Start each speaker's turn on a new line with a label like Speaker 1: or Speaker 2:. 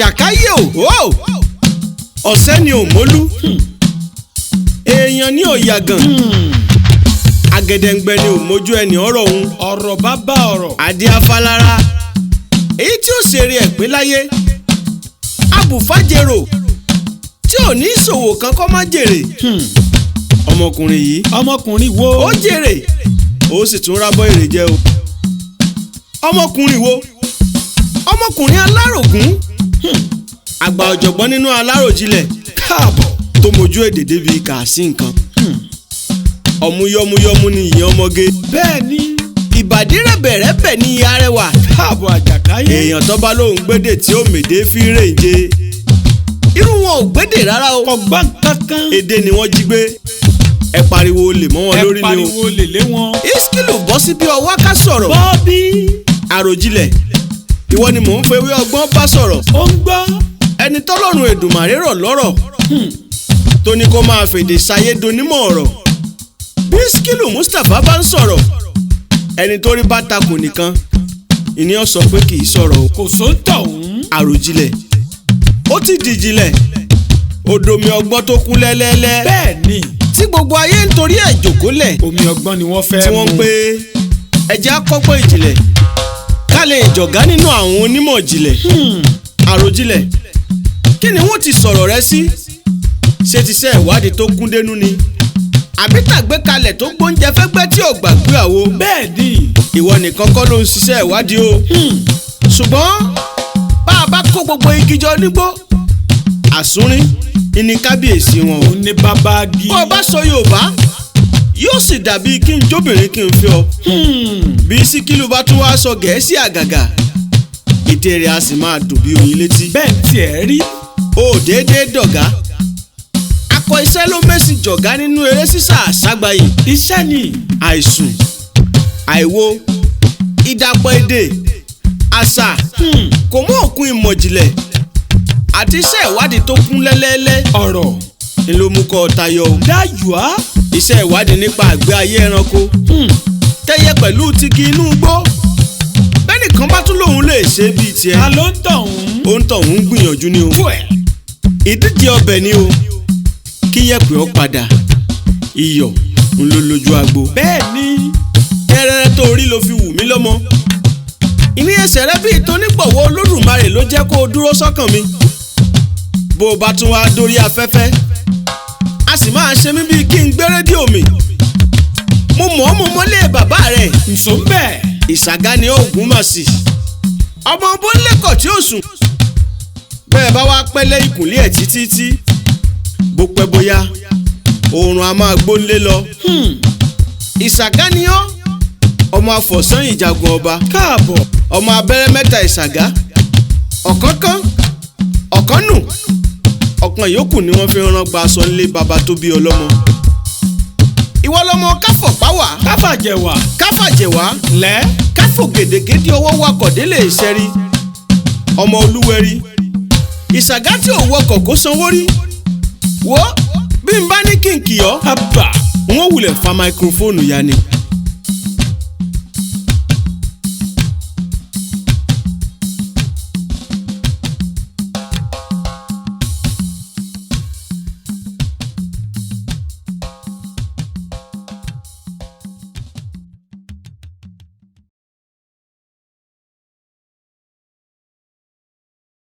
Speaker 1: àjàkáyé o ọ̀sẹ́ ni ò mólú èèyàn ní òyàgàn agẹdẹǹgbẹ ni ò mójú ẹni ọ̀rọ̀ òun
Speaker 2: ọ̀rọ̀ bàbá ọ̀rọ̀
Speaker 1: adé afálára èyí tí ó ṣeré ẹ̀ pé láyé abùfájèrò tí ò ní ìṣòwò kan kọ́ má jèrè ọmọkùnrin yìí
Speaker 2: ọmọkùnrin wo
Speaker 1: ó jèrè ó sì tún rábọ̀ èrè jẹ o ọmọkùnrin wo ọmọkùnrin alárògún àgbà ọ̀jọ̀gbọ́n nínú aláròjinlẹ̀
Speaker 2: káàbọ̀
Speaker 1: tó mojú èdè débi kà sí nǹkan ọmúyọmúyọmú ni ìyẹn ọmọge
Speaker 2: bẹ́ẹ̀ ni
Speaker 1: ìbàdí rẹ̀bẹ̀rẹ̀bẹ̀ ní ìyá rẹwà
Speaker 2: káàbọ̀ àjàkáyé
Speaker 1: èèyàn tó bá lóun gbédè tí ó mèdè fi rèǹje irú wọn ò gbédè rárá o
Speaker 2: ọgbọ́n kankan
Speaker 1: èdè ni wọ́n jí gbé ẹ pariwo olè mọ́ wọn lórí ni o
Speaker 2: ẹ pariwo olè lé wọn.
Speaker 1: iskilu bọ́ sí bí ọwọ́ ká sọ̀rọ̀
Speaker 2: bọ́ọ̀bì
Speaker 1: Àròjinlẹ̀ ìwọ ni mò ń fewé ọgbọ́n bá sọ̀rọ̀
Speaker 2: ó ń gbọ́
Speaker 1: ẹni tọ́lọ́run Èdùmàrè rọ̀ lọ́rọ̀ tó ní kó máa fèdè ṣayé donímọ̀ ọ̀rọ̀ bí Iskilu Mustapha bá ń sọ̀rọ̀ ẹni tó rí bá takò nìkan ìní ó sọ pé kì í sọ̀rọ̀ o.
Speaker 2: kò sóńtọ̀ òun.
Speaker 1: Àròjinlẹ̀ ó ti dìjìnlẹ̀ odomi ọgbọ́n tó kún lẹ́lẹ́lẹ́
Speaker 2: bẹ́ẹ̀ ni
Speaker 1: tí gbogbo ayé ń torí ẹ̀ jòkólẹ̀
Speaker 2: omi ọgbọ́n ni wọ́n fẹ́
Speaker 1: tí wọ́n ń pè ẹ̀jẹ̀ akọ́gbọ́n ìjìnlẹ̀ ká lè jọ̀gá nínú àwọn onímọ̀ ìjìnlẹ̀. Àròjinlẹ̀ kí ni wọ́n ti sọ̀rọ̀ rẹ sí ṣé ti ṣe ìwádìí tó kún dénú ni àbí tàgbékalẹ̀ tó gbóúnjẹ fẹ́gbẹ́ tí ò gbàgbé àwo.
Speaker 2: bẹ́ẹ̀ ni
Speaker 1: ìwọ nìkan kọ́ ló ń ṣiṣẹ́ ìwádìí o ṣùgbọ́n bá a bá kó gbogbo igi jọ nígbó àsúnrín ìní kábíyèsí wọn o.
Speaker 2: ó ní bàbá gi.
Speaker 1: bó o bá sọ Yorùbá yóò sì dàbí kí n jóbìnrin kí n fẹ́ ọ. bí Síkírù bá tún wá sọ Gẹ̀ẹ́sì àgàgà èdè rẹ̀ a sì máa dùn bí oyin létí.
Speaker 2: bẹ́ẹ̀ tiẹ̀ rí.
Speaker 1: ó déédéé dọ̀gá akọ iṣẹ́ ló mẹ́sìn jọ̀gá nínú eré sísá àṣàgbáyé.
Speaker 2: iṣẹ́ ni.
Speaker 1: àìsùn àìwo ìdàpọ̀ èdè àṣà kò mú òkun ìmọ̀jìnlẹ̀ àti iṣẹ́ ìwádìí tó kún lẹ́lẹ́lẹ́
Speaker 2: ọ̀rọ̀
Speaker 1: ni ló mú kọ́ ọ tayọ o.
Speaker 2: dáyùá.
Speaker 1: iṣẹ́ ìwádìí nípa àgbé ayé ẹranko tẹ́yẹ pẹ̀lú tigi inú igbó bẹ́nìkan bá tún lòun lè ṣe bíi tiẹ̀.
Speaker 2: ta ló ń tọ̀hún.
Speaker 1: ó ń tọ̀hún ń gbìyànjú ni o. ìdíje ọbẹ̀ ni o kí yẹ̀pẹ̀ ọ padà iyọ̀ ń lò lójú agbo.
Speaker 2: bẹ́ẹ̀ ni
Speaker 1: kẹrẹrẹ tó rí ló fi wù mí lọ́mọ. ìní ẹsẹ̀ rẹ bíi tónígbọ̀wọ́ Olódùmarè ló jẹ́ kó o dúró sọ́kàn mi. bó o bá tún wá dórí afẹ́fẹ́ a sì máa ṣe mí bíi kí n gbé rédíò mi. mo mọ̀ ọ́ mo mọ́lé bàbá rẹ̀.
Speaker 2: nsọ bẹ́ẹ̀.
Speaker 1: Ìṣàgá ni oògùn mà sí. ọmọ bọ́ńlẹ́kọ̀ tí ó sùn. bẹ́ẹ̀ bá wá pẹ́lẹ́ ìkùnlé ẹ̀ títí bó pẹ́ bóyá oòrùn a máa gbónlé lọ. Ìṣàgá ni ọ́ ọmọ afọ̀sán ìjagun ọba.
Speaker 2: káàbọ̀.
Speaker 1: ọmọ abẹ́rẹ́ mẹ́ta Ìṣàgá ọ̀kánkán ọ̀kánnù ọ̀kan yòókù ni wọ́n fi rán gba aṣọ ńlé baba tó bí ọlọ́mọ. ìwọ lọmọ káfọ̀páwà
Speaker 2: káfàjẹ̀wà
Speaker 1: káfàjẹ̀wà
Speaker 2: lẹ́
Speaker 1: káfò gèdègèdè ọwọ́ wakọ̀ délé ìṣẹ́rí ọmọ olúwẹ̀rí Ìṣàgá tí ò wọkọ̀ kó sanwó rí wo bí n bá ní kí n kì ọ́
Speaker 2: àbà
Speaker 1: wọ́n wulẹ̀ fa máikrófóònù ya ni.